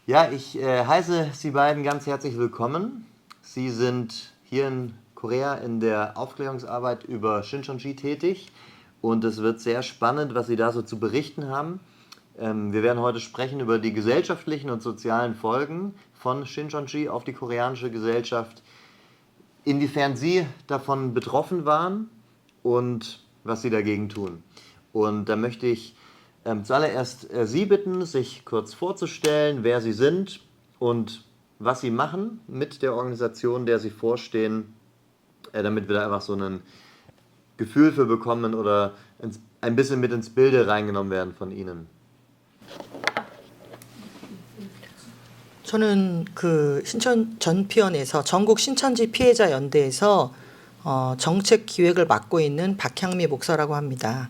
Ja, ich heiße Sie beiden ganz herzlich willkommen. Sie sind hier in Korea in der Aufklärungsarbeit über Shincheonji tätig und es wird sehr spannend, was Sie da so zu berichten haben. Wir werden heute sprechen über die gesellschaftlichen und sozialen Folgen von Shincheonji auf die koreanische Gesellschaft, inwiefern Sie davon betroffen waren und was Sie dagegen tun. Und da möchte ich zuallererst Sie bitten, sich kurz vorzustellen, wer Sie sind und was Sie machen mit der Organisation, der Sie vorstehen, damit wir da einfach so ein Gefühl für bekommen oder ein bisschen mit ins Bilde reingenommen werden von Ihnen. 저는 그 신천 전피원에서 전국 신천지 피해자 연대에서 정책 기획을 맡고 있는 박향미 목사라고 합니다.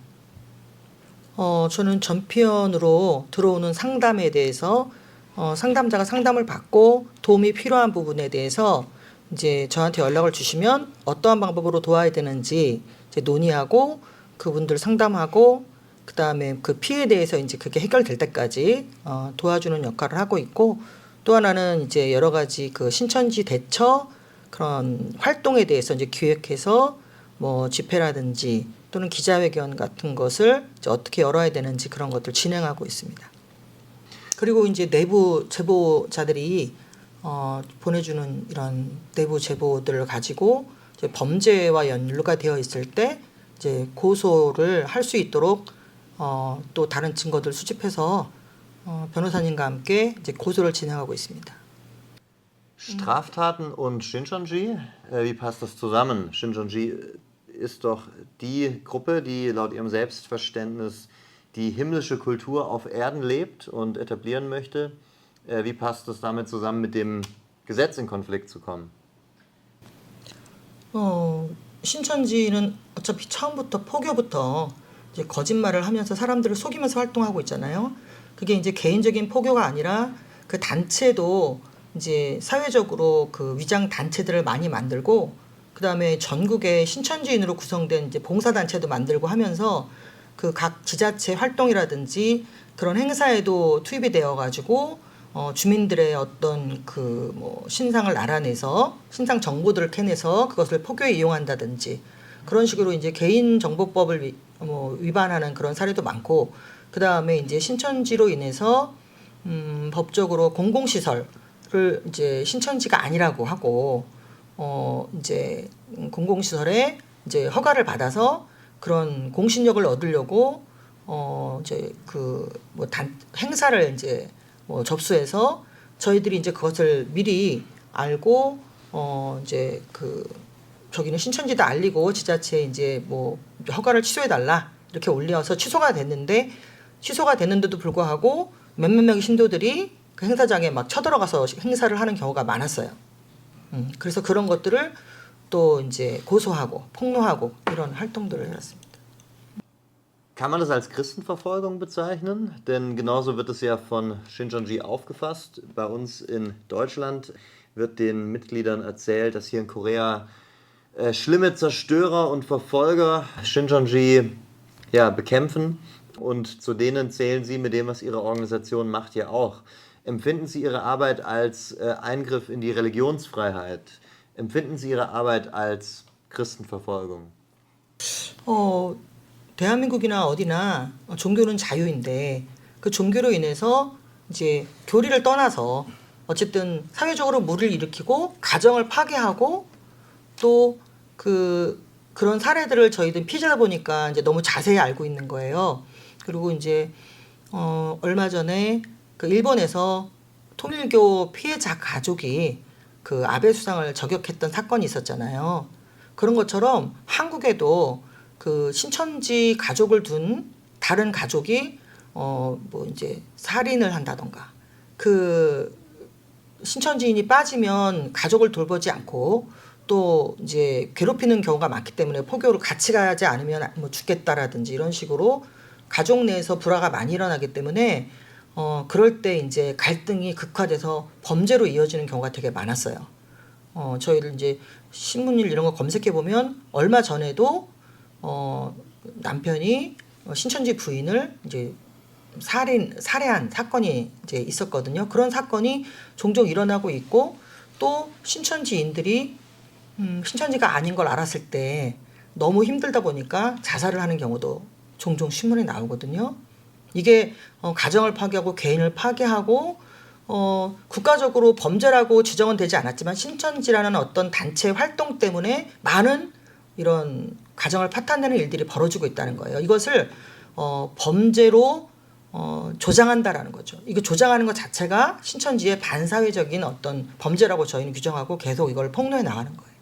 저는 전피원으로 들어오는 상담에 대해서 상담자가 상담을 받고 도움이 필요한 부분에 대해서 이제 저한테 연락을 주시면 어떠한 방법으로 도와야 되는지 이제 논의하고 그분들 상담하고 그 다음에 그 피해에 대해서 이제 그게 해결될 때까지 도와주는 역할을 하고 있고, 또 하나는 이제 여러 가지 그 신천지 대처 그런 활동에 대해서 이제 기획해서 뭐 집회라든지 또는 기자회견 같은 것을 이제 어떻게 열어야 되는지 그런 것들 진행하고 있습니다. 그리고 이제 내부 제보자들이 보내주는 이런 내부 제보들을 가지고 이제 범죄와 연루가 되어 있을 때 이제 고소를 할 수 있도록 또 다른 증거들 수집해서 변호사님과 함께 이제 고소를 진행하고 있습니다. Straftaten und Shincheonji, wie passt das zusammen? Shincheonji ist doch die Gruppe, die laut ihrem Selbstverständnis die himmlische Kultur auf Erden lebt und etablieren möchte. Wie passt das damit zusammen, mit dem Gesetz in Konflikt zu kommen? 신천지는 어차피 처음부터 포교부터 이제 거짓말을 하면서 사람들을 속이면서 활동하고 있잖아요. 그게 이제 개인적인 포교가 아니라 그 단체도 이제 사회적으로 그 위장 단체들을 많이 만들고, 그 다음에 전국의 신천지인으로 구성된 이제 봉사단체도 만들고 하면서 그 각 지자체 활동이라든지 그런 행사에도 투입이 되어가지고 주민들의 어떤 그 뭐 신상을 알아내서 신상 정보들을 캐내서 그것을 포교에 이용한다든지 그런 식으로 이제 개인정보법을 위반하는 그런 사례도 많고, 그 다음에 이제 신천지로 인해서 법적으로 공공시설을 이제 신천지가 아니라고 하고 이제 공공시설에 이제 허가를 받아서 그런 공신력을 얻으려고 이제 그 뭐 행사를 이제 뭐 접수해서 저희들이 이제 그것을 미리 알고 이제 그 저기는 신천지다 알리고 지자체에 이제 뭐 허가를 취소해 달라 이렇게 올려서 취소가 됐는데도 불구하고 몇몇 명의 신도들이 그 행사장에 막 쳐들어가서 행사를 하는 경우가 많았어요. 그래서 그런 것들을 또 이제 고소하고 폭로하고 이런 활동들을 해왔습니다. Kann man das als Christenverfolgung bezeichnen? Denn genauso wird es ja von Shincheonji aufgefasst. Bei uns in Deutschland wird den Mitgliedern erzählt, dass hier in Korea schlimme Zerstörer und Verfolger Shincheonji bekämpfen. Und zu denen zählen Sie mit dem, was Ihre Organisation macht, ja auch. Empfinden Sie Ihre Arbeit als Eingriff in die Religionsfreiheit? Empfinden Sie Ihre Arbeit als Christenverfolgung? 대한민국이나 어디나 종교는 자유인데 그 종교로 인해서 이제 교리를 떠나서 어쨌든 사회적으로 물을 일으키고 가정을 파괴하고 또 그런 사례들을 저희들 피해자다 보니까 이제 너무 자세히 알고 있는 거예요. 그리고 이제 얼마 전에 그 일본에서 통일교 피해자 가족이 그 아베 수상을 저격했던 사건이 있었잖아요. 그런 것처럼 한국에도 그 신천지 가족을 둔 다른 가족이 뭐 이제 살인을 한다던가 그 신천지인이 빠지면 가족을 돌보지 않고 또 이제 괴롭히는 경우가 많기 때문에 포교로 같이 가지 않으면 뭐 죽겠다라든지 이런 식으로 가족 내에서 불화가 많이 일어나기 때문에 그럴 때 이제 갈등이 극화돼서 범죄로 이어지는 경우가 되게 많았어요. 저희들 이제 신문일 이런 거 검색해 보면 얼마 전에도 남편이 신천지 부인을 이제 살해한 사건이 이제 있었거든요. 그런 사건이 종종 일어나고 있고 또 신천지인들이 신천지가 아닌 걸 알았을 때 너무 힘들다 보니까 자살을 하는 경우도 종종 신문에 나오거든요. 이게 가정을 파괴하고 개인을 파괴하고 국가적으로 범죄라고 지정은 되지 않았지만 신천지라는 어떤 단체 활동 때문에 많은 이런 가정을 파탄내는 일들이 벌어지고 있다는 거예요. 이것을 범죄로 조장한다라는 거죠. 이거 조장하는 것 자체가 신천지의 반사회적인 어떤 범죄라고 저희는 규정하고 계속 이걸 폭로해 나가는 거예요.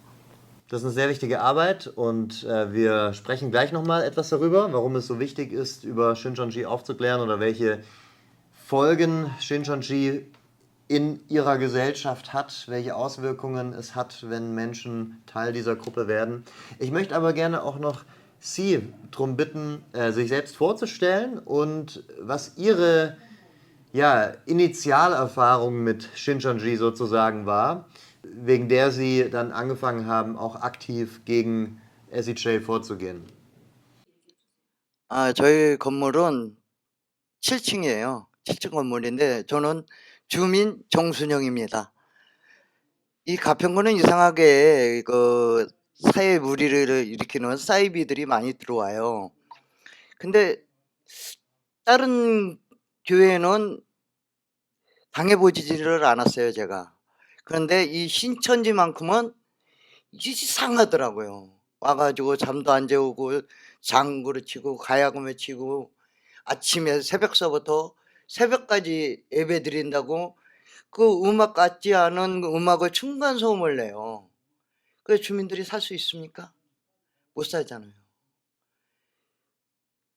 Das ist eine sehr wichtige Arbeit und wir sprechen gleich nochmal etwas darüber, warum es so wichtig ist, über Shincheonji aufzuklären oder welche Folgen Shincheonji in ihrer Gesellschaft hat, welche Auswirkungen es hat, wenn Menschen Teil dieser Gruppe werden. Ich möchte aber gerne auch noch Sie darum bitten, sich selbst vorzustellen und was Ihre Initialerfahrung mit Shincheonji sozusagen war, wegen der Sie dann angefangen haben, auch aktiv gegen SEJ vorzugehen. 저희 건물은 7층이에요. 7층 건물인데 저는 주민 정순영입니다. 이 가평구는 이상하게 그 사회 무리를 일으키는 사이비들이 많이 들어와요. 근데 다른 교회는 당해보지를 않았어요, 제가. 그런데 이 신천지만큼은 이상하더라고요. 와가지고 잠도 안 재우고 장구를 치고 가야금을 치고 아침에 새벽서부터 새벽까지 예배 드린다고 그 음악 같지 않은 음악을 층간소음을 내요. 그래서 주민들이 살 수 있습니까? 못 살잖아요.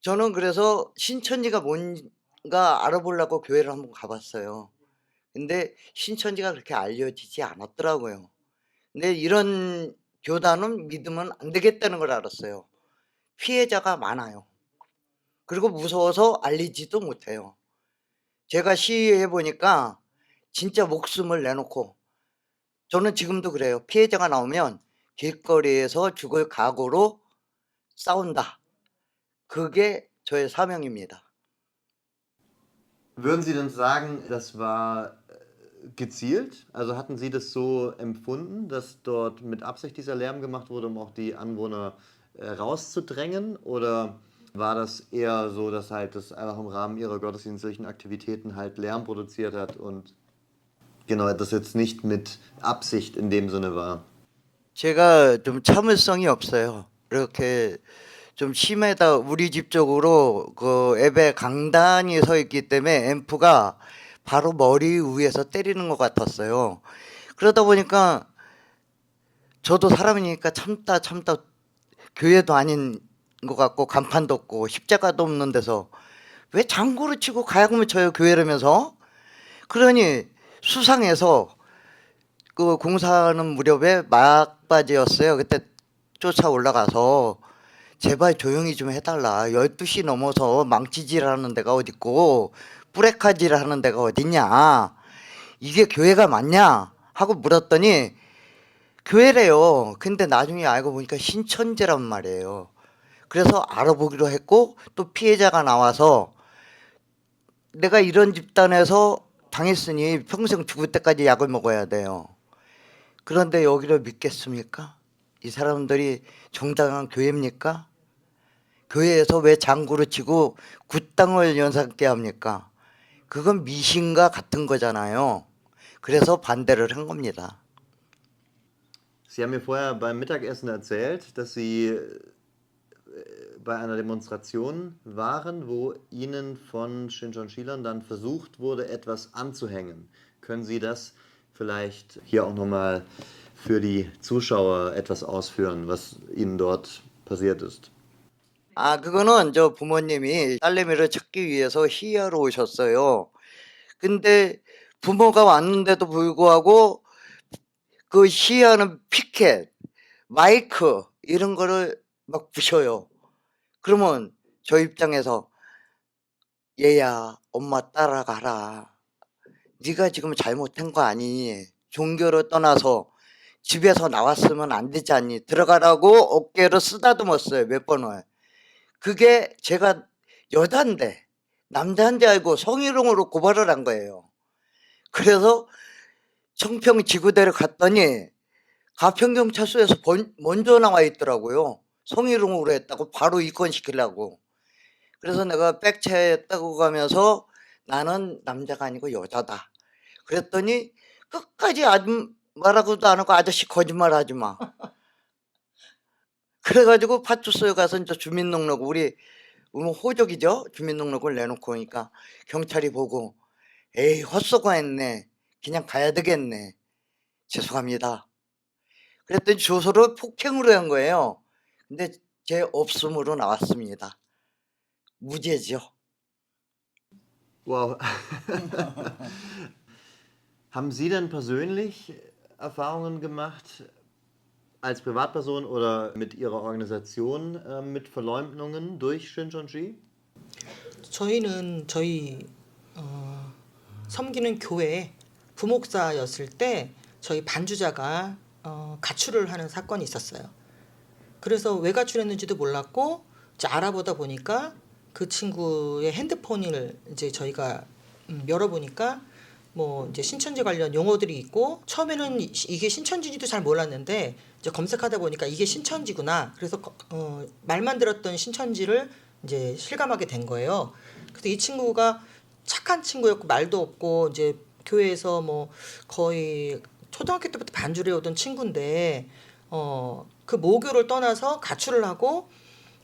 저는 그래서 신천지가 뭔가 알아보려고 교회를 한번 가봤어요. 근데 신천지가 그렇게 알려지지 않았더라고요. 근데 이런 교단은 믿으면 안 되겠다는 걸 알았어요. 피해자가 많아요. 그리고 무서워서 알리지도 못해요. 제가 시위해 보니까 진짜 목숨을 내놓고, 저는 지금도 그래요. 피해자가 나오면 길거리에서 죽을 각오로 싸운다. 그게 저의 사명입니다. Würden Sie denn sagen, das war gezielt? Also hatten Sie das so empfunden, dass dort mit Absicht dieser Lärm gemacht wurde, um auch die Anwohner rauszudrängen? Oder war das eher so, dass halt das einfach im Rahmen Ihrer gottesdienstlichen Aktivitäten halt Lärm produziert hat und genau, das jetzt nicht mit Absicht in dem Sinne war? 제가 좀 참을성이 없어요. 이렇게 좀 심하다. 우리 집 쪽으로 그 예배 강단이 서 있기 때문에 앰프가 바로 머리 위에서 때리는 것 같았어요. 그러다 보니까 저도 사람이니까 참다 교회도 아닌 것 같고 간판도 없고 십자가도 없는 데서 왜 장구를 치고 가야금을 쳐요, 교회라면서. 그러니 수상해서 그 공사하는 무렵에 막바지였어요. 그때 쫓아 올라가서 제발 조용히 좀 해달라. 12시 넘어서 망치질하는 데가 어딨고 뿌레카질 하는 데가 어딨냐. 이게 교회가 맞냐 하고 물었더니 교회래요. 근데 나중에 알고 보니까 신천지란 말이에요. 그래서 알아보기로 했고 또 피해자가 나와서 내가 이런 집단에서 당했으니 평생 죽을 때까지 약을 먹어야 돼요. 그런데 여기를 믿겠습니까? 이 사람들이 정당한 교회입니까? 교회에서 왜 장구를 치고 굿당을 연상케 합니까? 그건 미신과 같은 거잖아요. 그래서 반대를 한 겁니다. Sie haben mir vorher beim Mittagessen erzählt, dass Sie bei einer Demonstration waren, wo Ihnen von Shincheonjilern dann versucht wurde, etwas anzuhängen. Können Sie das vielleicht hier auch nochmal für die Zuschauer etwas ausführen, was Ihnen dort passiert ist? 그거는 저 부모님이 딸내미를 찾기 위해서 시위하러 오셨어요. 근데 부모가 왔는데도 불구하고 그 시위하는 피켓, 마이크 이런 거를 막 부셔요. 그러면 저 입장에서 얘야, 엄마 따라가라. 네가 지금 잘못한 거 아니니? 종교를 떠나서 집에서 나왔으면 안 되지 않니? 들어가라고 어깨를 쓰다듬었어요, 몇 번을. 그게 제가 여잔데 남자인지 알고 성희롱으로 고발을 한 거예요. 그래서 청평 지구대를 갔더니 가평경찰서에서 먼저 나와 있더라고요. 성희롱으로 했다고 바로 입건시키려고. 그래서 내가 백채 따고 가면서 나는 남자가 아니고 여자다. 그랬더니 끝까지 말하고도 안 하고 아저씨 거짓말 하지 마. 그래가지고 파출소에 가서 이제 주민등록 우리 호적이죠. 주민등록을 내놓고 오니까 경찰이 보고 에이 헛수고했네. 그냥 가야 되겠네. 죄송합니다. 그랬더니 주소를 폭행으로 한 거예요. 근데 제 없음으로 나왔습니다. 무죄죠. Wow. Haben Sie denn persönlich Erfahrungen gemacht als Privatperson oder mit Ihrer Organisation mit Verleumdungen durch Shincheonji? 저희는 저희 섬기는 교회 부목사였을 때 저희 반주자가 가출을 하는 사건이 있었어요. 그래서 왜 가출했는지도 몰랐고 이제 알아보다 보니까 그 친구의 핸드폰을 이제 저희가 열어보니까 뭐 이제 신천지 관련 용어들이 있고 처음에는 이게 신천지인지도 잘 몰랐는데 이제 검색하다 보니까 이게 신천지구나. 그래서 말만 들었던 신천지를 이제 실감하게 된 거예요. 그래서 이 친구가 착한 친구였고 말도 없고 이제 교회에서 뭐 거의 초등학교 때부터 반주를 해오던 친구인데 그 모교를 떠나서 가출을 하고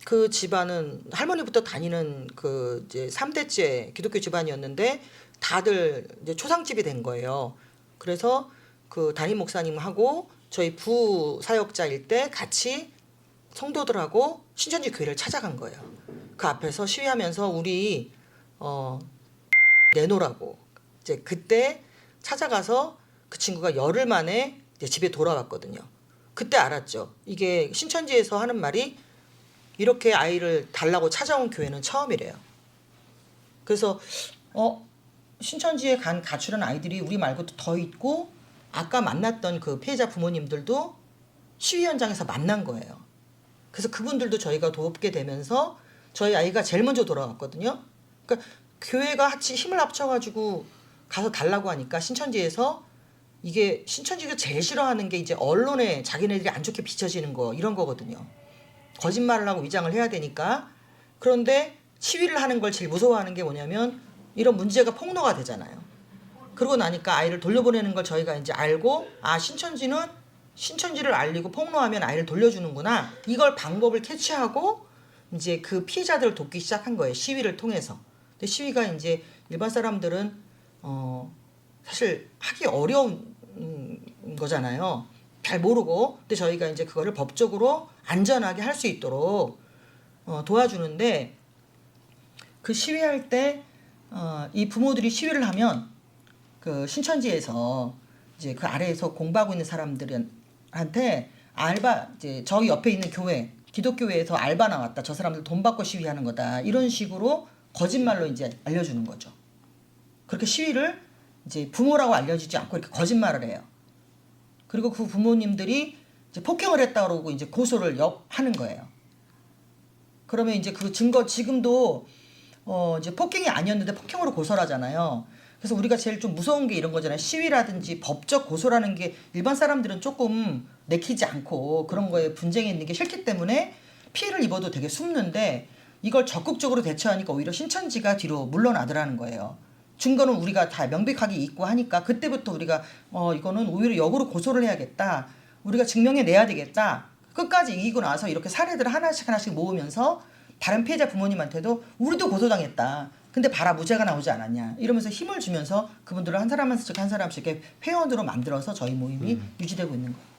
그 집안은 할머니부터 다니는 그 이제 3대째 기독교 집안이었는데 다들 이제 초상집이 된 거예요. 그래서 그 담임 목사님하고 저희 부사역자일 때 같이 성도들하고 신천지 교회를 찾아간 거예요. 그 앞에서 시위하면서 우리 내놓으라고 이제 그때 찾아가서 그 친구가 열흘 만에 이제 집에 돌아왔거든요. 그때 알았죠. 이게 신천지에서 하는 말이 이렇게 아이를 달라고 찾아온 교회는 처음이래요. 그래서 신천지에 간 가출한 아이들이 우리 말고도 더 있고 아까 만났던 그 피해자 부모님들도 시위 현장에서 만난 거예요. 그래서 그분들도 저희가 돕게 되면서 저희 아이가 제일 먼저 돌아왔거든요. 그러니까 교회가 같이 힘을 합쳐가지고 가서 달라고 하니까 신천지에서 이게 신천지가 제일 싫어하는 게 이제 언론에 자기네들이 안 좋게 비춰지는 거 이런 거거든요. 거짓말을 하고 위장을 해야 되니까. 그런데 시위를 하는 걸 제일 무서워하는 게 뭐냐면 이런 문제가 폭로가 되잖아요. 그러고 나니까 아이를 돌려보내는 걸 저희가 이제 알고 신천지는 신천지를 알리고 폭로하면 아이를 돌려주는구나. 이걸 방법을 캐치하고 이제 그 피해자들을 돕기 시작한 거예요. 시위를 통해서. 근데 시위가 이제 일반 사람들은 사실 하기 어려운 거잖아요. 잘 모르고. 근데 저희가 이제 그거를 법적으로 안전하게 할 수 있도록 도와주는데 그 시위할 때 이 부모들이 시위를 하면 그 신천지에서 이제 그 아래에서 공부하고 있는 사람들한테 이제 저희 옆에 있는 교회 기독교회에서 알바 나왔다. 저 사람들 돈 받고 시위하는 거다. 이런 식으로 거짓말로 이제 알려주는 거죠. 그렇게 시위를 이제 부모라고 알려지지 않고 이렇게 거짓말을 해요. 그리고 그 부모님들이 이제 폭행을 했다 그러고 이제 고소를 하는 거예요. 그러면 이제 그 증거 지금도 이제 폭행이 아니었는데 폭행으로 고소를 하잖아요. 그래서 우리가 제일 좀 무서운 게 이런 거잖아요. 시위라든지 법적 고소라는 게 일반 사람들은 조금 내키지 않고 그런 거에 분쟁이 있는 게 싫기 때문에 피해를 입어도 되게 숨는데 이걸 적극적으로 대처하니까 오히려 신천지가 뒤로 물러나더라는 거예요. 증거는 우리가 다 명백하게 있고 하니까 그때부터 우리가 이거는 오히려 역으로 고소를 해야겠다. 우리가 증명해내야 되겠다. 끝까지 이기고 나서 이렇게 사례들을 하나씩 모으면서 다른 피해자 부모님한테도 우리도 고소당했다. 근데 봐라 무죄가 나오지 않았냐. 이러면서 힘을 주면서 그분들을 한 사람씩 한 사람씩 이렇게 회원으로 만들어서 저희 모임이 유지되고 있는 거예요.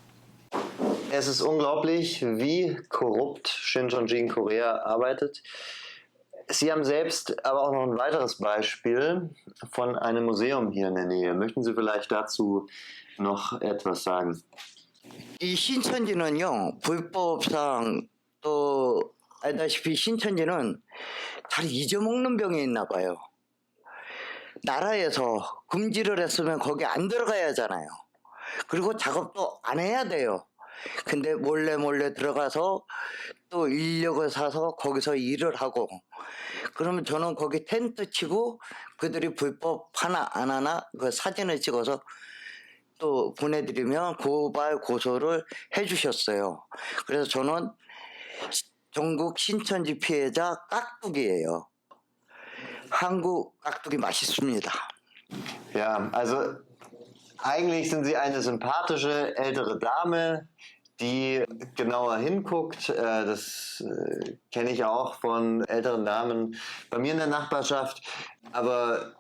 Es ist unglaublich, wie korrupt Shincheonji in Korea arbeitet. Sie haben selbst aber auch noch ein weiteres Beispiel von einem Museum hier in der Nähe. Möchten Sie vielleicht dazu noch etwas sagen? 이 신천지는요, 불법상 또 알다시피 신천지는 잘 잊어먹는 병이 있나 봐요. 나라에서 금지를 했으면 거기 안 들어가야 하잖아요. 그리고 작업도 안 해야 돼요. 근데 몰래 들어가서 또 인력을 사서 거기서 일을 하고, 그러면 저는 거기 텐트 치고 그들이 불법 하나 안 하나 그 사진을 찍어서 또 보내드리면 고발 고소를 해주셨어요. 그래서 저는 전국 신천지 피해자 깍두기예요. 한국 깍두기 맛있습니다. Ja, also eigentlich sind Sie eine sympathische ältere Dame, die genauer hinguckt. Das kenne ich auch von älteren Damen bei mir in der Nachbarschaft. Aber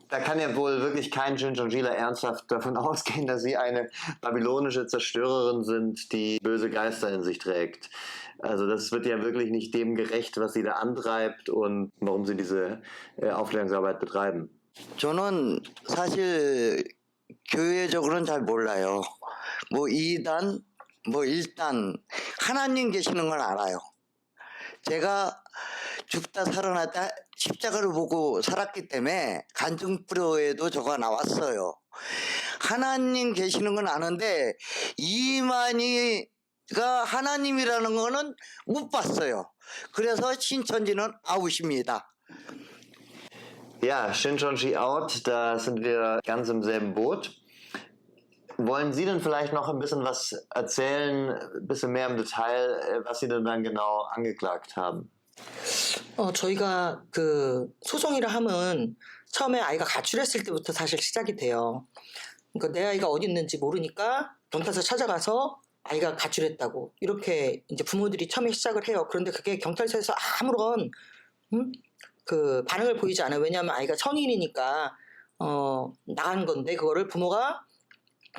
da kann ja wohl wirklich kein Shinchonjila ernsthaft davon ausgehen, dass Sie eine babylonische Zerstörerin sind, die böse Geister in sich trägt. Also das wird ja wirklich nicht dem gerecht, was Sie da antreibt und warum Sie diese Aufklärungsarbeit betreiben. 저는 사실 교회적으로는 잘 몰라요. 뭐 2단, 뭐 1단, 하나님 계시는 건 알아요. 제가 죽다 살아났다 십자가를 보고 살았기 때문에 간증프로에도 저가 나왔어요. 하나님 계시는 건 아는데 이만희가 하나님이라는 거는 못 봤어요. 그래서 신천지는 아웃입니다. Ja, Shinchonji out, da sind wir ganz im selben Boot. Wollen Sie denn vielleicht noch ein bisschen was erzählen, ein bisschen mehr im Detail, was Sie denn dann genau angeklagt haben? 저희가 그 소송이라 함은 처음에 아이가 가출했을 때부터 사실 시작이 돼요. 그러니까 내 아이가 어디 있는지 모르니까 경찰서 찾아가서 아이가 가출했다고 이렇게 이제 부모들이 처음에 시작을 해요. 그런데 그게 경찰서에서 아무런 그 반응을 보이지 않아요. 왜냐하면 아이가 성인이니까 나간 건데 그거를 부모가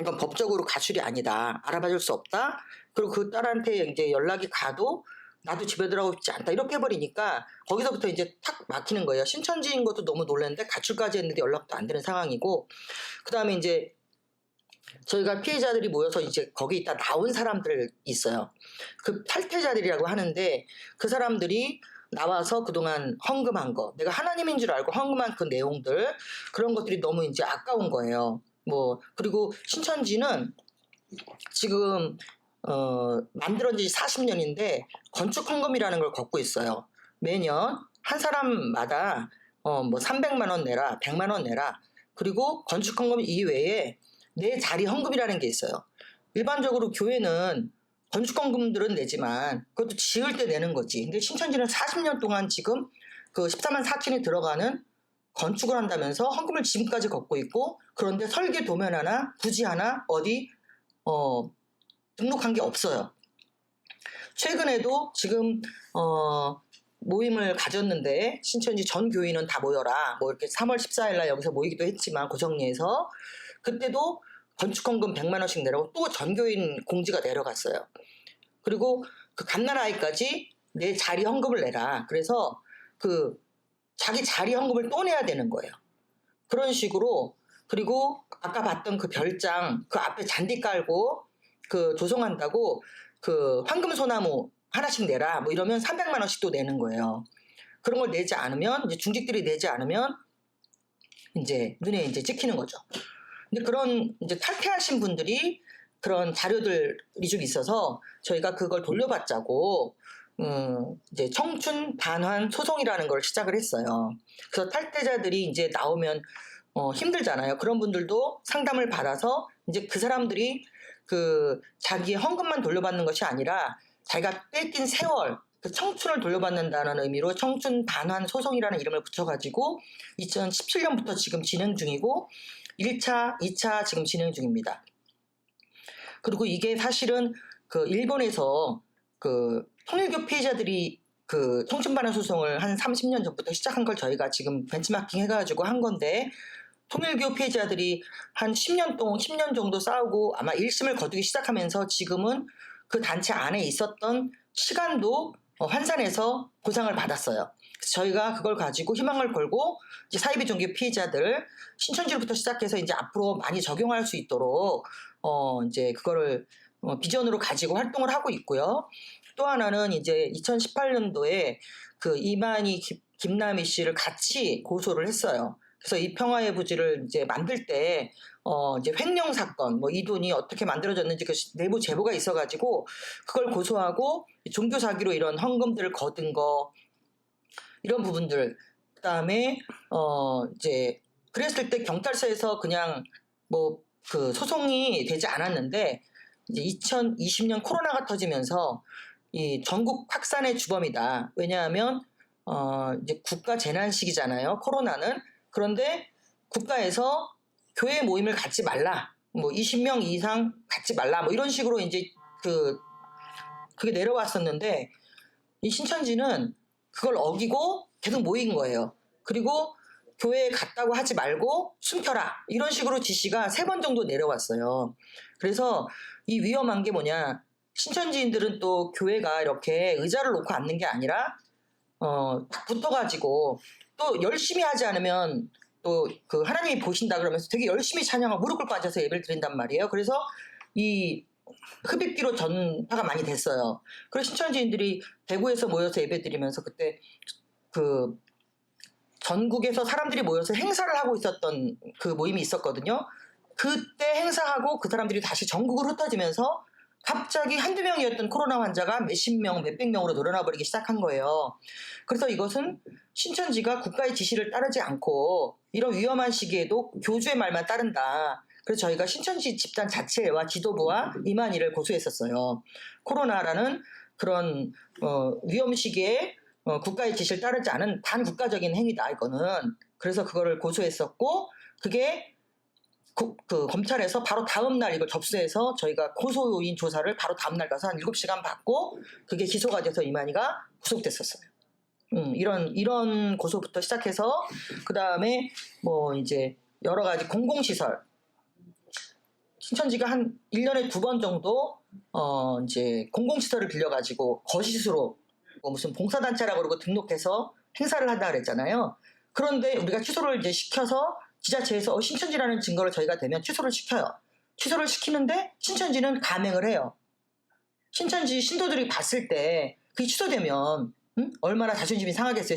이건 법적으로 가출이 아니다. 알아봐줄 수 없다. 그리고 그 딸한테 이제 연락이 가도 나도 집에 들어가고 싶지 않다. 이렇게 해버리니까 거기서부터 이제 탁 막히는 거예요. 신천지인 것도 너무 놀랐는데 가출까지 했는데 연락도 안 되는 상황이고, 그 다음에 이제 저희가 피해자들이 모여서 이제 거기 있다 나온 사람들 있어요. 그 탈퇴자들이라고 하는데 그 사람들이 나와서 그동안 헌금한 거, 내가 하나님인 줄 알고 헌금한 그 내용들, 그런 것들이 너무 이제 아까운 거예요. 뭐 그리고 신천지는 지금 만들어진 지 40년인데 건축 헌금이라는 걸 걷고 있어요. 매년 한 사람마다 뭐 300만 원 내라, 100만 원 내라. 그리고 건축 헌금 이외에 내 자리 헌금이라는 게 있어요. 일반적으로 교회는 건축 헌금들은 내지만 그것도 지을 때 내는 거지. 근데 신천지는 40년 동안 지금 그 14만 4천이 들어가는 건축을 한다면서 헌금을 지금까지 걷고 있고, 그런데 설계 도면 하나, 부지 하나 어디 등록한 게 없어요. 최근에도 지금 모임을 가졌는데 신천지 전 교인은 다 모여라. 뭐 이렇게 3월 14일 날 여기서 모이기도 했지만 고정리에서 그때도 건축헌금 100만 원씩 내라고 또 전 교인 공지가 내려갔어요. 그리고 그 갓난아이까지 내 자리 헌금을 내라. 그래서 그 자기 자리 헌금을 또 내야 되는 거예요. 그런 식으로. 그리고 아까 봤던 그 별장 그 앞에 잔디 깔고 그 조성한다고 그 황금소나무 하나씩 내라 뭐 이러면 300만 원씩 또 내는 거예요. 그런 걸 내지 않으면 이제 중직들이 내지 않으면 이제 눈에 이제 찍히는 거죠. 근데 그런 이제 탈퇴하신 분들이 그런 자료들이 좀 있어서 저희가 그걸 돌려받자고 이제 청춘 반환 소송이라는 걸 시작을 했어요. 그래서 탈퇴자들이 이제 나오면 힘들잖아요. 그런 분들도 상담을 받아서 이제 그 사람들이 그 자기의 헌금만 돌려받는 것이 아니라 자기가 뺏긴 세월, 그 청춘을 돌려받는다는 의미로 청춘 반환 소송이라는 이름을 붙여가지고 2017년부터 지금 진행 중이고 1차, 2차 지금 진행 중입니다. 그리고 이게 사실은 그 일본에서 그 통일교 피해자들이 그 청춘 반환 소송을 한 30년 전부터 시작한 걸 저희가 지금 벤치마킹 해가지고 한 건데, 통일교 피해자들이 한 10년 정도 싸우고 아마 1심을 거두기 시작하면서 지금은 그 단체 안에 있었던 시간도 환산해서 보상을 받았어요. 그래서 저희가 그걸 가지고 희망을 걸고 이제 사이비 종교 피해자들 신천지로부터 시작해서 이제 앞으로 많이 적용할 수 있도록 이제 그거를 비전으로 가지고 활동을 하고 있고요. 또 하나는 이제 2018년도에 그 이만희 김남희 씨를 같이 고소를 했어요. 그래서 이 평화의 부지를 이제 만들 때 이제 횡령 사건, 뭐 이 돈이 어떻게 만들어졌는지 그 내부 제보가 있어가지고 그걸 고소하고 종교 사기로 이런 헌금들을 거둔 거 이런 부분들 그다음에 이제 그랬을 때 경찰서에서 그냥 뭐 그 소송이 되지 않았는데 이제 2020년 코로나가 터지면서 이 전국 확산의 주범이다. 왜냐하면 이제 국가 재난 시기잖아요. 코로나는. 그런데 국가에서 교회 모임을 갖지 말라. 뭐 20명 이상 갖지 말라. 뭐 이런 식으로 이제 그게 내려왔었는데 이 신천지는 그걸 어기고 계속 모인 거예요. 그리고 교회에 갔다고 하지 말고 숨겨라. 이런 식으로 지시가 3번 정도 내려왔어요. 그래서 이 위험한 게 뭐냐. 신천지인들은 또 교회가 이렇게 의자를 놓고 앉는 게 아니라 딱 붙어가지고 또 열심히 하지 않으면 또 그 하나님이 보신다 그러면서 되게 열심히 찬양하고 무릎 꿇고 앉아서 예배를 드린단 말이에요. 그래서 이 흡입기로 전파가 많이 됐어요. 그래서 신천지인들이 대구에서 모여서 예배 드리면서 그때 그 전국에서 사람들이 모여서 행사를 하고 있었던 그 모임이 있었거든요. 그때 행사하고 그 사람들이 다시 전국으로 흩어지면서 갑자기 한두 명이었던 코로나 환자가 몇십 명, 몇백 명으로 늘어나 버리기 시작한 거예요. 그래서 이것은 신천지가 국가의 지시를 따르지 않고 이런 위험한 시기에도 교주의 말만 따른다. 그래서 저희가 신천지 집단 자체와 지도부와 이만희를 고소했었어요. 코로나라는 그런 위험 시기에 국가의 지시를 따르지 않은 반국가적인 행위다 이거는. 그래서 그거를 고소했었고 그게 그 검찰에서 바로 다음 날 이걸 접수해서 저희가 고소 요인 조사를 바로 다음 날 가서 한 7시간 받고 그게 기소가 돼서 이만희가 구속됐었어요. 이런 고소부터 시작해서 그다음에 뭐 이제 여러 가지 공공시설 신천지가 한 1년에 2번 정도 이제 공공시설을 빌려가지고 거짓으로 뭐 무슨 봉사단체라고 그러고 등록해서 행사를 한다 그랬잖아요. 그런데 우리가 취소를 이제 시켜서 지자체에서 신천지라는 증거를 저희가 대면 취소를 시켜요. 취소를 시키는데 신천지는 감행을 해요. 신천지 신도들이 봤을 때 그게 취소되면 얼마나 자존심이 상하겠어요.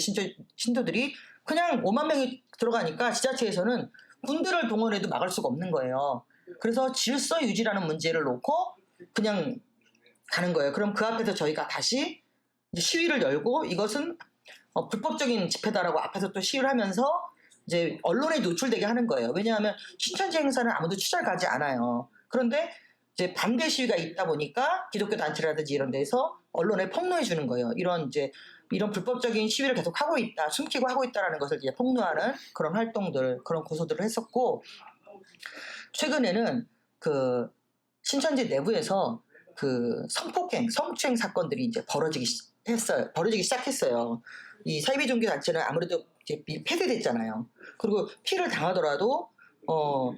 신도들이. 그냥 5만 명이 들어가니까 지자체에서는 군대를 동원해도 막을 수가 없는 거예요. 그래서 질서 유지라는 문제를 놓고 그냥 가는 거예요. 그럼 그 앞에서 저희가 다시 이제 시위를 열고 이것은 불법적인 집회다라고 앞에서 또 시위를 하면서 이제 언론에 노출되게 하는 거예요. 왜냐하면 신천지 행사는 아무도 취재를 가지 않아요. 그런데 이제 반대 시위가 있다 보니까 기독교 단체라든지 이런 데서 언론에 폭로해 주는 거예요. 이런 불법적인 시위를 계속 하고 있다, 숨기고 하고 있다라는 것을 이제 폭로하는 그런 활동들, 그런 고소들을 했었고, 최근에는 그 신천지 내부에서 그 성폭행, 성추행 사건들이 이제 벌어지기 시작했어요. 이 사이비 종교 단체는 아무래도 이제 폐쇄됐잖아요. 그리고 피해를 당하더라도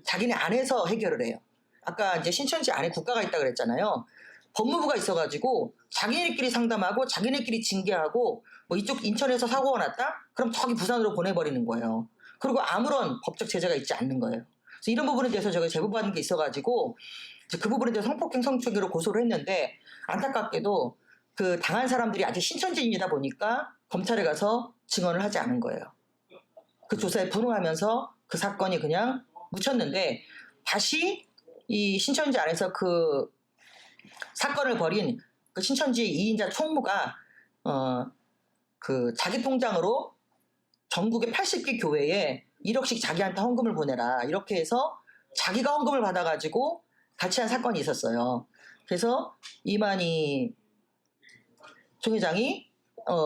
자기네 안에서 해결을 해요. 아까 이제 신천지 안에 국가가 있다 그랬잖아요. 법무부가 있어가지고 자기네끼리 상담하고 자기네끼리 징계하고 뭐 이쪽 인천에서 사고가 났다? 그럼 저기 부산으로 보내버리는 거예요. 그리고 아무런 법적 제재가 있지 않는 거예요. 그래서 이런 부분에 대해서 제가 제보받은 게 있어가지고 그 부분에 대해서 성폭행 성추행으로 고소를 했는데 안타깝게도 그 당한 사람들이 아직 신천지인이다 보니까 검찰에 가서 증언을 하지 않은 거예요. 그 조사에 불응하면서 그 사건이 그냥 묻혔는데 다시 이 신천지 안에서 그 사건을 벌인 그 신천지 2인자 총무가 그 자기 통장으로 전국의 80개 교회에 1억씩 자기한테 헌금을 보내라 이렇게 해서 자기가 헌금을 받아가지고 같이 한 사건이 있었어요. 그래서 이만희 총회장이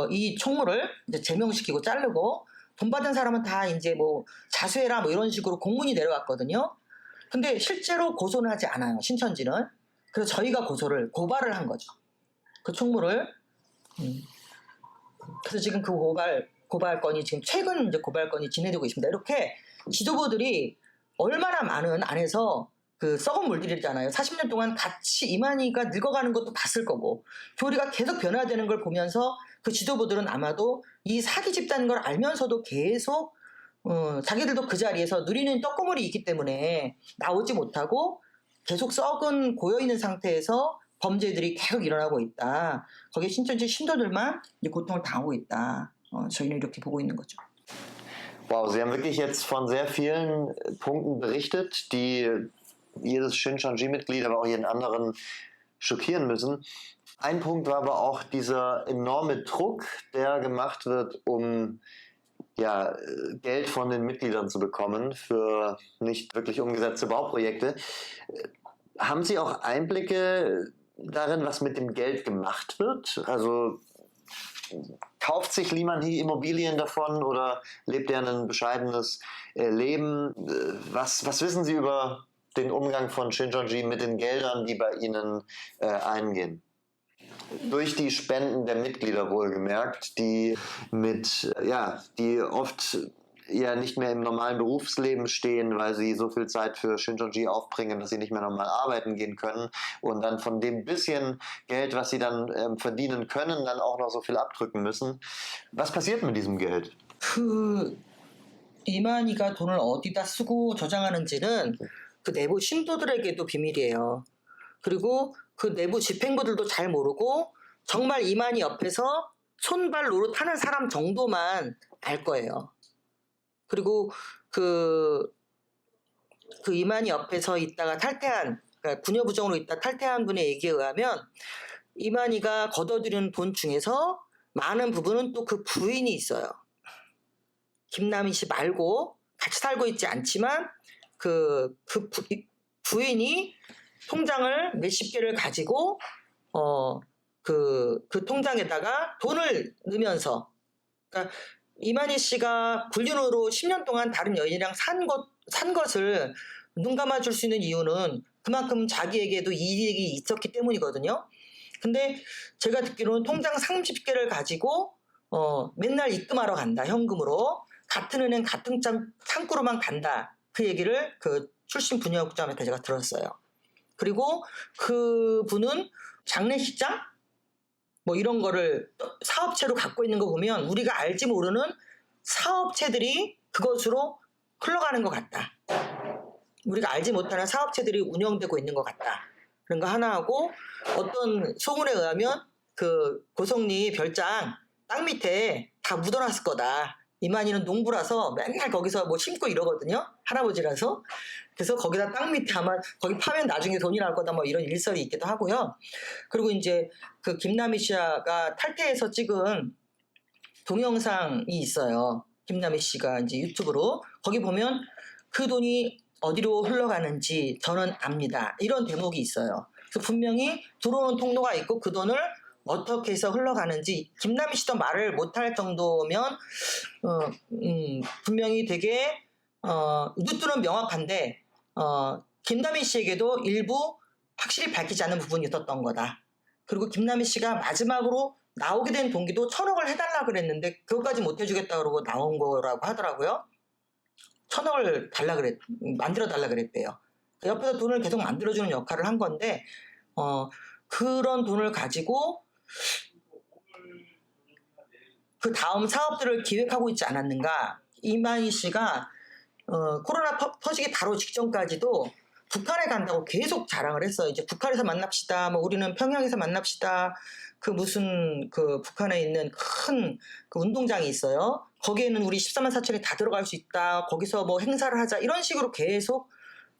이 총무를 이제 제명시키고 자르고 돈 받은 사람은 다 이제 뭐 자수해라 뭐 이런 식으로 공문이 내려왔거든요. 근데 실제로 고소는 하지 않아요. 신천지는. 그래서 저희가 고발을 한 거죠. 그 총무를. 그래서 지금 그 고발건이 지금 최근 이제 고발건이 진행되고 있습니다. 이렇게 지도부들이 얼마나 많은 안에서 그 썩은 물들이잖아요. 40년 동안 같이 이만희가 늙어가는 것도 봤을 거고 교리가 계속 변화되는 걸 보면서 그 지도부들은 아마도 이 사기 집단인 걸 알면서도 계속 자기들도 그 자리에서 누리는 떡고물이 있기 때문에 나오지 못하고 계속 썩은 고여있는 상태에서 범죄들이 계속 일어나고 있다. 거기에 신천지 신도들만 이제 고통을 당하고 있다. 저희는 이렇게 보고 있는 거죠. Wow, Sie haben wirklich jetzt von sehr vielen Punkten berichtet, die jedes Shincheonji-Mitglied, aber auch jeden anderen schockieren müssen. Ein Punkt war aber auch dieser enorme Druck, der gemacht wird, um ja, Geld von den Mitgliedern zu bekommen für nicht wirklich umgesetzte Bauprojekte. Haben Sie auch Einblicke darin, was mit dem Geld gemacht wird? Also kauft sich Liman Hee Immobilien davon oder lebt er ein bescheidenes Leben? Was wissen Sie über den Umgang von Shincheonji mit den Geldern, die bei Ihnen eingehen? Durch die Spenden der Mitglieder wohlgemerkt, die die oft ja nicht mehr im normalen Berufsleben stehen, weil sie so viel Zeit für Shincheonji aufbringen, dass sie nicht mehr normal arbeiten gehen können und dann von dem bisschen Geld, was sie dann verdienen können, dann auch noch so viel abdrücken müssen. Was passiert mit diesem Geld? 이만희가 돈을 어디다 쓰고 저장하는지는 그 내부 신도들에게도 비밀이에요. 그리고 그 내부 집행부들도 잘 모르고 정말 이만희 옆에서 손발 노릇하는 사람 정도만 알 거예요. 그리고 그 이만희 옆에서 있다가 탈퇴한, 그러니까 구녀부정으로 있다 탈퇴한 분의 얘기에 의하면 이만희가 걷어들이는 돈 중에서 많은 부분은 또 그 부인이 있어요. 김남희 씨 말고 같이 살고 있지 않지만 부인이 통장을 몇십 개를 가지고 그 통장에다가 돈을 넣으면서, 그러니까 이만희 씨가 불륜으로 10년 동안 다른 여인이랑 산 것을 눈 감아줄 수 있는 이유는 그만큼 자기에게도 이익이 있었기 때문이거든요. 근데 제가 듣기로는 통장 30개를 가지고 맨날 입금하러 간다, 현금으로. 같은 은행 같은 창구로만 간다, 그 얘기를 그 출신 부녀국장한테 제가 들었어요. 그리고 그 분은 장례식장 뭐 이런 거를 사업체로 갖고 있는 거 보면 우리가 알지 모르는 사업체들이 그것으로 흘러가는 것 같다. 우리가 알지 못하는 사업체들이 운영되고 있는 것 같다. 그런 거 하나 하고, 어떤 소문에 의하면 그 고성리 별장 땅 밑에 다 묻어놨을 거다. 이만희는 농부라서 맨날 거기서 뭐 심고 이러거든요. 할아버지라서. 그래서 거기다 땅 밑에 아마 거기 파면 나중에 돈이 나올 거다, 뭐 이런 일설이 있기도 하고요. 그리고 이제 그 김남희 씨가 탈퇴해서 찍은 동영상이 있어요. 김남희 씨가 이제 유튜브로. 거기 보면 그 돈이 어디로 흘러가는지 저는 압니다, 이런 대목이 있어요. 그래서 분명히 들어오는 통로가 있고 그 돈을 어떻게 해서 흘러가는지 김남희 씨도 말을 못할 정도면 분명히 되게 루트는 명확한데 김남희 씨에게도 일부 확실히 밝히지 않은 부분이 있었던 거다. 그리고 김남희 씨가 마지막으로 나오게 된 동기도 1,000억을 해달라 그랬는데 그것까지 못 해주겠다 그러고 나온 거라고 하더라고요. 1,000억을 만들어 달라 그랬대요. 옆에서 돈을 계속 만들어주는 역할을 한 건데 그런 돈을 가지고 그 다음 사업들을 기획하고 있지 않았는가. 이만희 씨가 코로나 터지기 바로 직전까지도 북한에 간다고 계속 자랑을 했어요. 이제 북한에서 만납시다. 뭐 우리는 평양에서 만납시다. 그 무슨 그 북한에 있는 큰 그 운동장이 있어요. 거기에는 우리 14만 4천이 다 들어갈 수 있다. 거기서 뭐 행사를 하자. 이런 식으로 계속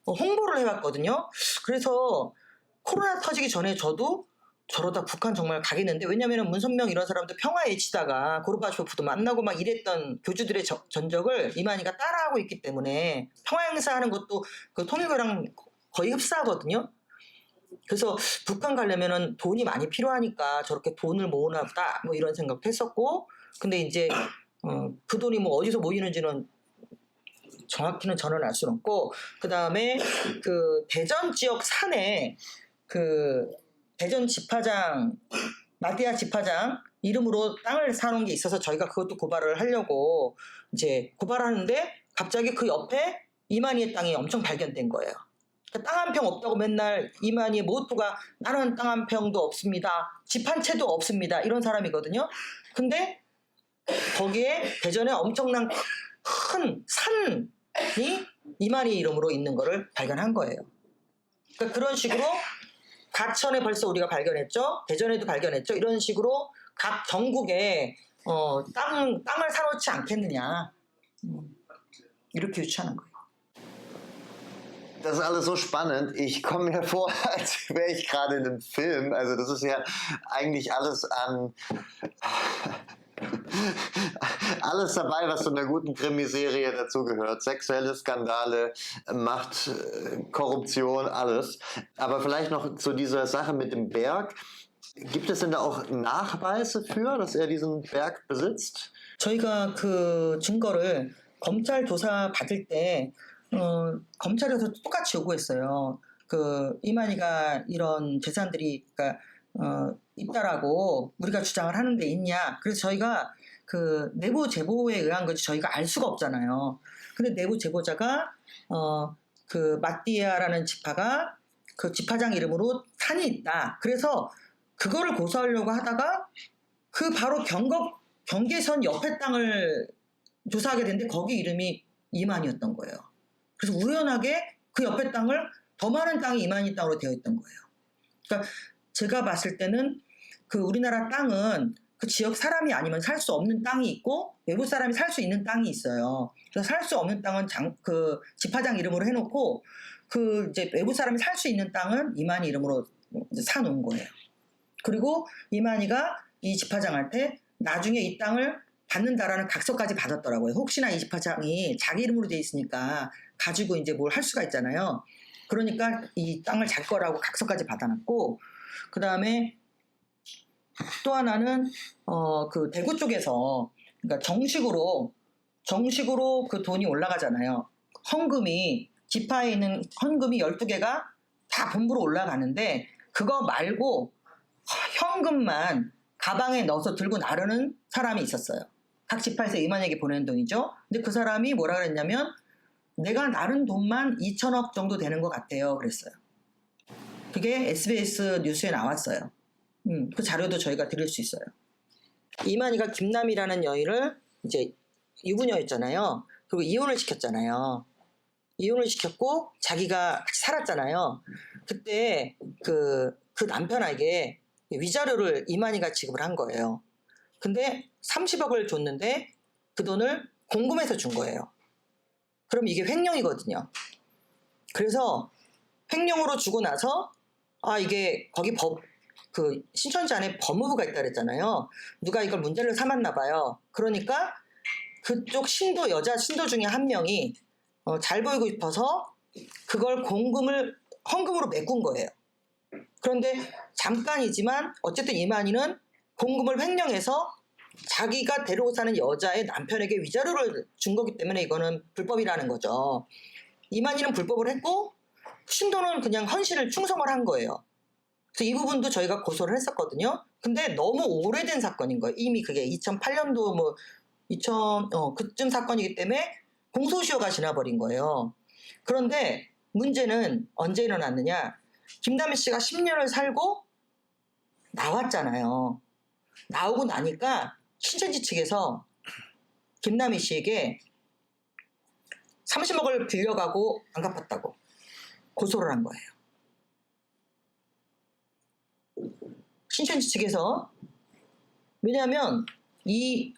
홍보를 해왔거든요. 그래서 코로나 터지기 전에 저도 저러다 북한 정말 가겠는데, 왜냐면은 문선명 이런 사람도 평화 외치다가 고르바초프도 만나고 막 이랬던 교주들의 전적을 이만희가 따라하고 있기 때문에 평화 행사하는 것도 그 통일교랑 거의 흡사하거든요. 그래서 북한 가려면은 돈이 많이 필요하니까 저렇게 돈을 모으나 보다, 뭐 이런 생각도 했었고, 근데 이제 그 돈이 뭐 어디서 모이는지는 정확히는 저는 알 수는 없고, 그 다음에 그 대전 지역 산에 그 대전 집화장, 마티아 집화장 이름으로 땅을 사놓은 게 있어서 저희가 그것도 고발을 하려고 이제 고발하는데, 갑자기 그 옆에 이만희의 땅이 엄청 발견된 거예요. 땅 한 평 없다고 맨날 이만희의 모토가 나는 땅 한 평도 없습니다, 집 한 채도 없습니다, 이런 사람이거든요. 근데 거기에 대전에 엄청난 큰 산이 이만희 이름으로 있는 거를 발견한 거예요. 그러니까 그런 식으로 가천에 벌써 우리가 발견했죠. 대전에도 발견했죠. 이런 식으로 각 전국에 땅을 사놓지 않겠느냐. 이렇게 유추하는 거예요. Das ist alles so spannend. Ich komme mir vor, als wäre ich gerade in einem Film. Also das ist ja eigentlich alles an alles dabei, was zu einer guten Krimiserie dazugehört. Sexuelle Skandale, Macht, Korruption, alles. Aber vielleicht noch zu dieser Sache mit dem Berg. Gibt es denn da auch Nachweise für, dass er diesen Berg besitzt? 저희가 그 증거를 검찰 조사 받을 때 검찰에서 똑같이 요구했어요. 그 이만희가 이런 재산들이 그러니까 있다라고 우리가 주장을 하는데 있냐. 그래서 저희가 그 내부 제보에 의한 거지 저희가 알 수가 없잖아요. 근데 내부 제보자가 그 마띠아라는 지파가 그 지파장 이름으로 산이 있다. 그래서 그거를 고소하려고 하다가 그 바로 경계선 옆에 땅을 조사하게 됐는데 거기 이름이 이만희였던 거예요. 그래서 우연하게 그 옆에 땅을 더 많은 땅이 이만희 땅으로 되어 있던 거예요. 그러니까 제가 봤을 때는 그 우리나라 땅은 그 지역 사람이 아니면 살 수 없는 땅이 있고 외부 사람이 살 수 있는 땅이 있어요. 그래서 살 수 없는 땅은 그 지파장 이름으로 해놓고 그 이제 외부 사람이 살 수 있는 땅은 이만희 이름으로 사놓은 거예요. 그리고 이만희가 이 지파장한테 나중에 이 땅을 받는다라는 각서까지 받았더라고요. 혹시나 이 지파장이 자기 이름으로 돼 있으니까 가지고 이제 뭘 할 수가 있잖아요. 그러니까 이 땅을 자기 거라고 각서까지 받아놨고, 그 다음에 또 하나는 그 대구 쪽에서 그러니까 정식으로 그 돈이 올라가잖아요. 헌금이 지파에 있는 헌금이 12개가 다 본부로 올라가는데 그거 말고 현금만 가방에 넣어서 들고 나르는 사람이 있었어요. 각 지파에서 이만희에게 보내는 돈이죠. 근데 그 사람이 뭐라 그랬냐면 내가 나른 돈만 2천억 정도 되는 것 같아요. 그랬어요. 그게 SBS 뉴스에 나왔어요. 그 자료도 저희가 드릴 수 있어요. 이만희가 김남이라는 여인을 이제 유부녀였잖아요. 그리고 이혼을 시켰잖아요. 이혼을 시켰고 자기가 같이 살았잖아요. 그때 그 남편에게 위자료를 이만희가 지급을 한 거예요. 근데 30억을 줬는데 그 돈을 공금해서 준 거예요. 그럼 이게 횡령이거든요. 그래서 횡령으로 주고 나서 이게 거기 그 신천지 안에 법무부가 있다 그랬잖아요. 누가 이걸 문제를 삼았나 봐요. 그러니까 그쪽 여자 신도 중에 한 명이 잘 보이고 싶어서 그걸 헌금으로 메꾼 거예요. 그런데 잠깐이지만 어쨌든 이만희는 공금을 횡령해서 자기가 데리고 사는 여자의 남편에게 위자료를 준 거기 때문에 이거는 불법이라는 거죠. 이만희는 불법을 했고 신도는 그냥 헌신을 충성을 한 거예요. 그래서 이 부분도 저희가 고소를 했었거든요. 근데 너무 오래된 사건인 거예요. 이미 그게 2008년도 그쯤 사건이기 때문에 공소시효가 지나버린 거예요. 그런데 문제는 언제 일어났느냐. 김남희 씨가 10년을 살고 나왔잖아요. 나오고 나니까 신천지 측에서 김남희 씨에게 30억을 빌려가고 안 갚았다고 고소를 한 거예요. 신천지 측에서. 왜냐하면 이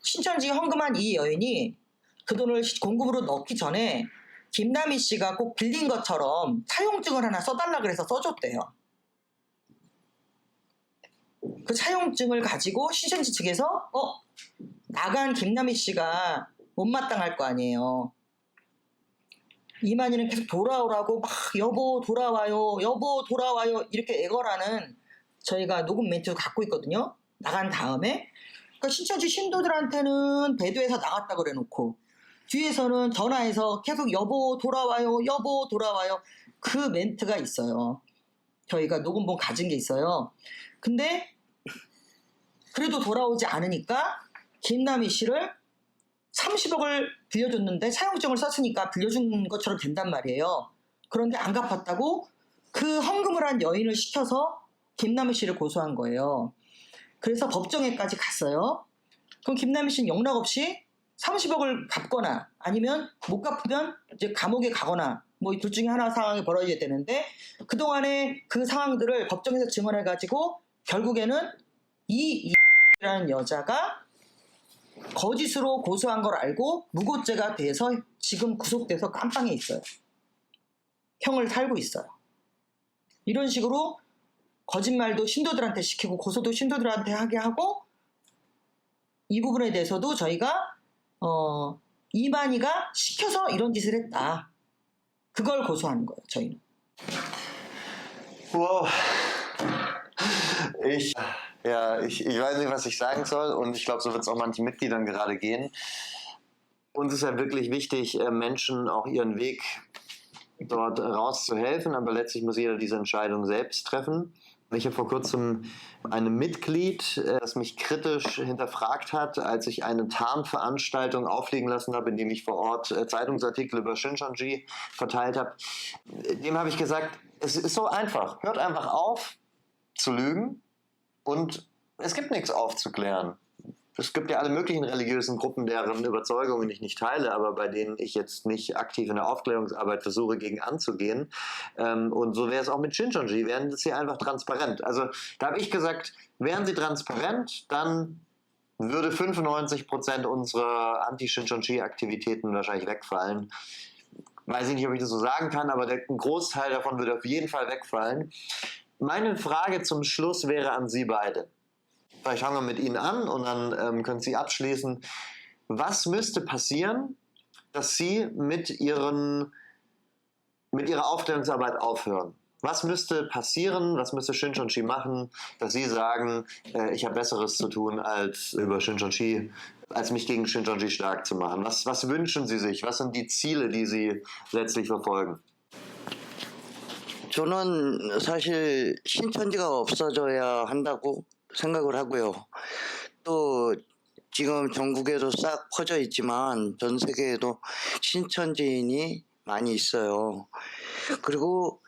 신천지 헌금한 이 여인이 그 돈을 공금으로 넣기 전에 김남희 씨가 꼭 빌린 것처럼 차용증을 하나 써달라 그래서 써줬대요. 그 차용증을 가지고 신천지 측에서 나간 김남희 씨가 못마땅할 거 아니에요. 이만희는 계속 돌아오라고 막 여보 돌아와요 이렇게 애걸하는 저희가 녹음 멘트 갖고 있거든요. 나간 다음에 그러니까 신천지 신도들한테는 배도에서 나갔다 그래 놓고 뒤에서는 전화해서 계속 여보 돌아와요 그 멘트가 있어요. 저희가 녹음본 가진 게 있어요. 근데 그래도 돌아오지 않으니까 김남희 씨를 30억을 빌려줬는데 차용증을 썼으니까 빌려준 것처럼 된단 말이에요. 그런데 안 갚았다고 그 헌금을 한 여인을 시켜서 김남희 씨를 고소한 거예요. 그래서 법정에까지 갔어요. 그럼 김남희 씨는 영락 없이 30억을 갚거나 아니면 못 갚으면 이제 감옥에 가거나 뭐 둘 중에 하나 상황이 벌어져야 되는데 그동안에 그 상황들을 법정에서 증언해가지고 결국에는 이라는 여자가 거짓으로 고소한 걸 알고 무고죄가 돼서 지금 구속돼서 깜빵에 있어요. 형을 살고 있어요. 이런 식으로 거짓말도 신도들한테 시키고 고소도 신도들한테 하게 하고, 이 부분에 대해서도 저희가 이만희가 시켜서 이런 짓을 했다. 그걸 고소하는 거예요, 저희는. Wow. Ich weiß nicht, was ich sagen soll, und ich glaube, so wird es auch manchen Mitgliedern gerade gehen. Uns ist ja wirklich wichtig, Menschen auch ihren Weg dort rauszuhelfen, aber letztlich muss jeder diese Entscheidung selbst treffen. Ich habe vor kurzem einem Mitglied, das mich kritisch hinterfragt hat, als ich eine Tarnveranstaltung auflegen lassen habe, indem ich vor Ort Zeitungsartikel über Shincheonji verteilt habe. Dem habe ich gesagt, es ist so einfach. Hört einfach auf zu lügen und es gibt nichts aufzuklären. Es gibt ja alle möglichen religiösen Gruppen, deren Überzeugungen ich nicht teile, aber bei denen ich jetzt nicht aktiv in der Aufklärungsarbeit versuche, gegen anzugehen. Und so wäre es auch mit Shincheonji. Wären das hier einfach transparent. Also da habe ich gesagt, wären sie transparent, dann würde 95% unserer Anti-Shincheonji-Aktivitäten wahrscheinlich wegfallen. Weiß ich nicht, ob ich das so sagen kann, aber ein Großteil davon würde auf jeden Fall wegfallen. Meine Frage zum Schluss wäre an Sie beide. Vielleicht fangen wir mit Ihnen an und dann können Sie abschließen. Was müsste passieren, dass Sie mit Ihrer Aufklärungsarbeit aufhören? Was müsste passieren, was müsste Shincheonji machen, dass Sie sagen, ich habe Besseres zu tun, als mich gegen Shincheonji stark zu machen? Was wünschen Sie sich? Was sind die Ziele, die Sie letztlich verfolgen? 저는 사실 신천지가 없어져야 한다고 생각을 하고요. 또 지금 전국에도 싹 퍼져 있지만 전 세계에도 신천지인이 많이 있어요. 그리고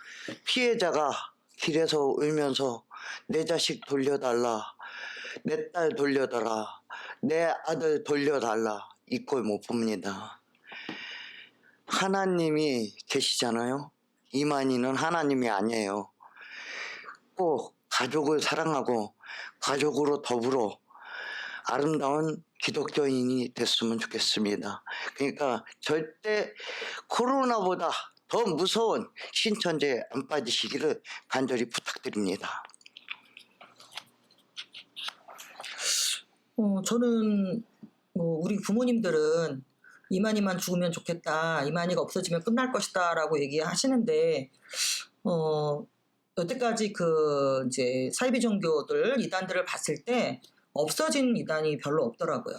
피해자가 길에서 울면서 내 자식 돌려달라, 내 딸 돌려달라, 내 아들 돌려달라, 이 꼴 못 봅니다. 하나님이 계시잖아요. 이만희는 하나님이 아니에요. 꼭 가족을 사랑하고 가족으로 더불어 아름다운 기독교인이 됐으면 좋겠습니다. 그러니까 절대 코로나보다 더 무서운 신천지에 안 빠지시기를 간절히 부탁드립니다. 저는 우리 부모님들은 이만희만 죽으면 좋겠다, 이만희가 없어지면 끝날 것이다 라고 얘기하시는데, 여태까지 이제 사이비 종교들, 이단들을 봤을 때 없어진 이단이 별로 없더라고요.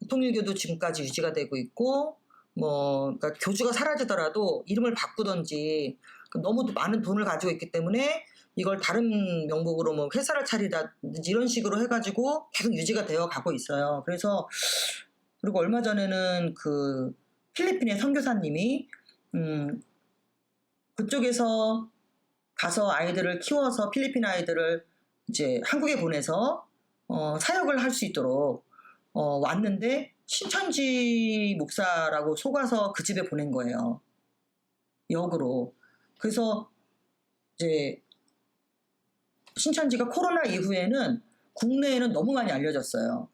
통일교도 지금까지 유지가 되고 있고, 그러니까 교주가 사라지더라도 이름을 바꾸던지, 너무 많은 돈을 가지고 있기 때문에 이걸 다른 명목으로 회사를 차리다든지 이런 식으로 해가지고 계속 유지가 되어 가고 있어요. 그리고 얼마 전에는 필리핀의 선교사님이 그쪽에서 가서 아이들을 키워서 필리핀 아이들을 이제 한국에 보내서 사역을 할 수 있도록 왔는데 신천지 목사라고 속아서 그 집에 보낸 거예요. 역으로. 그래서 이제 신천지가 코로나 이후에는 국내에는 너무 많이 알려졌어요.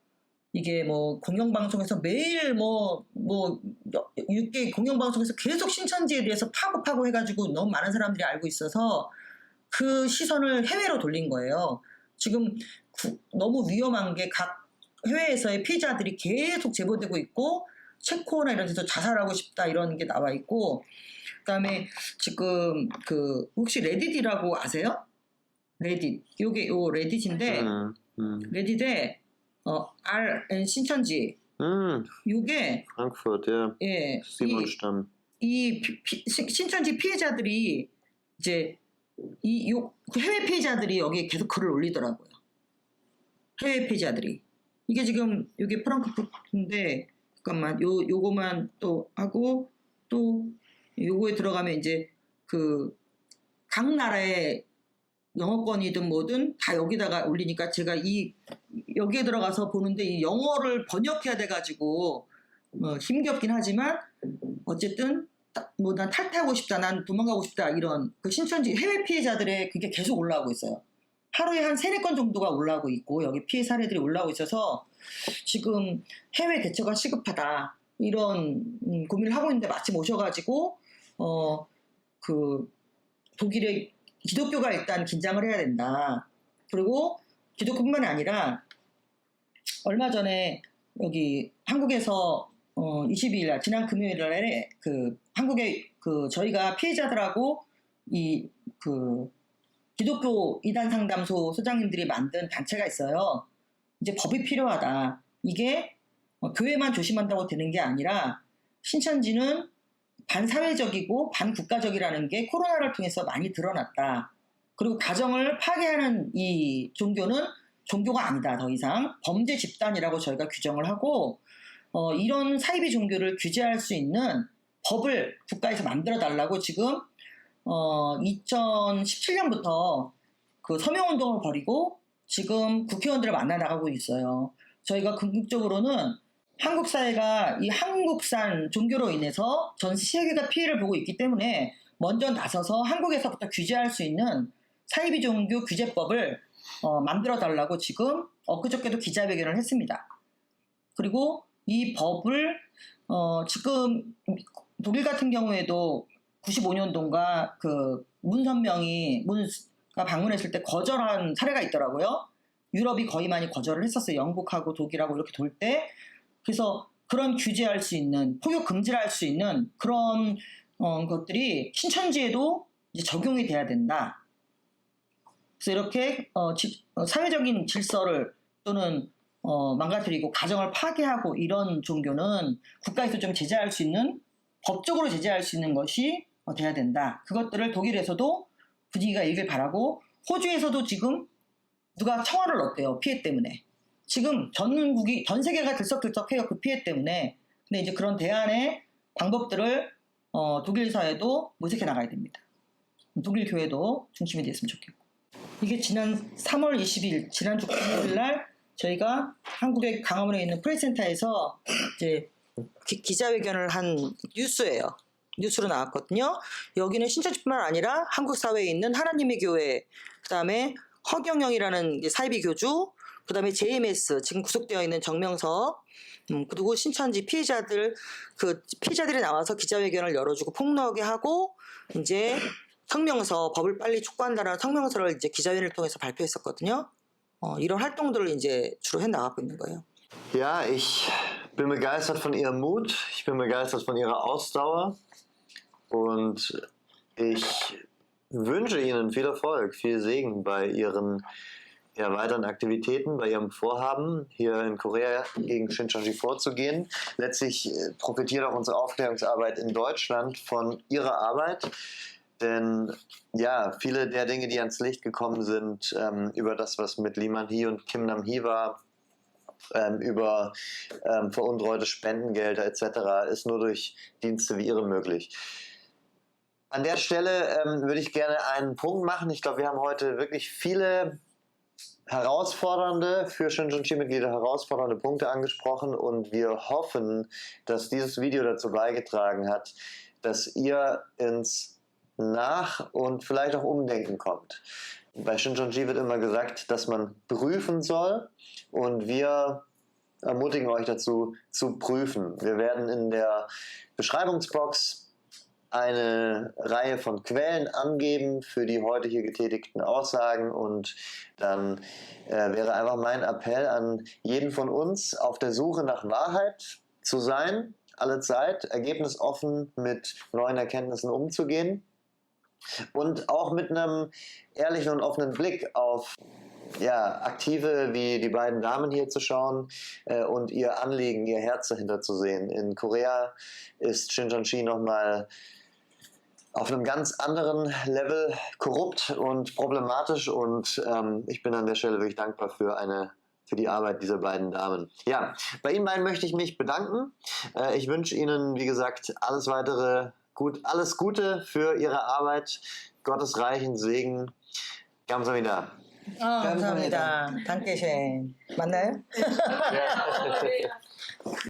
이게 공영방송에서 매일 6개 공영방송에서 계속 신천지에 대해서 파고 해가지고 너무 많은 사람들이 알고 있어서 그 시선을 해외로 돌린 거예요. 지금 너무 위험한 게 각 해외에서의 피해자들이 계속 제보되고 있고, 체코나 이런 데서 자살하고 싶다 이런 게 나와 있고, 그다음에 지금 혹시 레딧이라고 아세요? 레딧. 요 레딧인데 레딧에 RN 신천지. 요게 Frankfurt, ja. 예. Simonstamm. 이 신천지 피해자들이 이제 해외 피해자들이 여기에 계속 글을 올리더라고요. 해외 피해자들이. 이게 지금 요게 프랑크푸르트인데, 잠깐만, 요거만 또 하고, 또 요거에 들어가면 이제 각 나라의 영어권이든 뭐든 다 여기다가 올리니까 제가 여기에 들어가서 보는데 이 영어를 번역해야 돼가지고 힘겹긴 하지만, 어쨌든 난 탈퇴하고 싶다, 난 도망가고 싶다, 이런 신천지 해외 피해자들의 그게 계속 올라오고 있어요. 하루에 한 3-4건 정도가 올라오고 있고 여기 피해 사례들이 올라오고 있어서 지금 해외 대처가 시급하다 이런 고민을 하고 있는데 마침 오셔가지고 그 독일의 기독교가 일단 긴장을 해야 된다. 그리고 기독교뿐만이 아니라 얼마 전에 여기 한국에서 22일 날 지난 금요일 날에 그 한국에 그 저희가 피해자들하고 이 그 기독교 이단 상담소 소장님들이 만든 단체가 있어요. 이제 법이 필요하다. 이게 교회만 조심한다고 되는 게 아니라 신천지는 반사회적이고 반국가적이라는 게 코로나를 통해서 많이 드러났다. 그리고 가정을 파괴하는 이 종교는 종교가 아니다. 더 이상 범죄 집단이라고 저희가 규정을 하고 이런 사이비 종교를 규제할 수 있는 법을 국가에서 만들어 달라고 지금 2017년부터 그 서명운동을 벌이고 지금 국회의원들을 만나 나가고 있어요. 저희가 궁극적으로는 한국 사회가 이 한국산 종교로 인해서 전 세계가 피해를 보고 있기 때문에 먼저 나서서 한국에서부터 규제할 수 있는 사이비 종교 규제법을 만들어 달라고 지금 엊그저께도 기자회견을 했습니다. 그리고 이 법을 지금 독일 같은 경우에도 95년도인가 그 문선명이가 방문했을 때 거절한 사례가 있더라고요. 유럽이 거의 많이 거절을 했었어요. 영국하고 독일하고 이렇게 돌 때. 그래서 그런 규제할 수 있는 포교 금지를 할 수 있는 그런 것들이 신천지에도 이제 적용이 돼야 된다. 그래서 이렇게 사회적인 질서를 또는 망가뜨리고 가정을 파괴하고 이런 종교는 국가에서 좀 제재할 수 있는 법적으로 제재할 수 있는 것이 돼야 된다. 그것들을 독일에서도 분위기가 이길 바라고 호주에서도 지금 누가 청원을 넣었대요. 피해 때문에. 지금 전국이 전 세계가 들썩들썩해요. 그 피해 때문에. 근데 이제 그런 대안의 방법들을 독일 사회도 모색해 나가야 됩니다. 독일 교회도 중심이 됐으면 좋겠고. 이게 지난 3월 20일 지난주 금요일 날 저희가 한국의 강화문에 있는 프레스센터에서 이제 기자회견을 한 뉴스예요. 뉴스로 나왔거든요. 여기는 신천지뿐만 아니라 한국 사회에 있는 하나님의 교회, 그다음에 허경영이라는 사이비 교주, 그다음에 JMS 지금 구속되어 있는 정명석, 그리고 신천지 피해자들이 나와서 기자회견을 열어주고 폭로하게 하고 이제 성명서 법을 빨리 촉구한다는 성명서를 이제 기자회견을 통해서 발표했었거든요. 이런 활동들을 이제 주로 해 나가고 있는 거예요. Ja, ich bin begeistert von ihrem Mut, ich bin begeistert von ihrer Ausdauer und ich wünsche Ihnen viel Erfolg, viel Segen bei Ihren weiteren Aktivitäten, bei Ihrem Vorhaben, hier in Korea gegen Shincheonji vorzugehen. Letztlich profitiert auch unsere Aufklärungsarbeit in Deutschland von Ihrer Arbeit, denn ja, viele der Dinge, die ans Licht gekommen sind, über das, was mit Lee Man-hee und Kim Nam-hee war, über veruntreute Spendengelder etc., ist nur durch Dienste wie Ihre möglich. An der Stelle würde ich gerne einen Punkt machen. Ich glaube, wir haben heute wirklich viele herausfordernde, für Shincheonji-Mitglieder herausfordernde Punkte angesprochen und wir hoffen, dass dieses Video dazu beigetragen hat, dass ihr ins Nach- und vielleicht auch Umdenken kommt. Bei Shincheonji wird immer gesagt, dass man prüfen soll und wir ermutigen euch dazu, zu prüfen. Wir werden in der Beschreibungsbox eine Reihe von Quellen angeben für die heute hier getätigten Aussagen und dann wäre einfach mein Appell an jeden von uns, auf der Suche nach Wahrheit zu sein, alle Zeit, ergebnisoffen mit neuen Erkenntnissen umzugehen und auch mit einem ehrlichen und offenen Blick auf Aktive wie die beiden Damen hier zu schauen und ihr Anliegen, ihr Herz dahinter zu sehen. In Korea ist Shincheonji nochmal auf einem ganz anderen Level korrupt und problematisch und ich bin an der Stelle wirklich dankbar für die Arbeit dieser beiden Damen. Ja, bei Ihnen beiden möchte ich mich bedanken. Ich wünsche Ihnen, wie gesagt, alles Gute für Ihre Arbeit, Gottes reichen Segen. 감사합니다. 감사합니다. 단케쉔. 맞나요? Ja.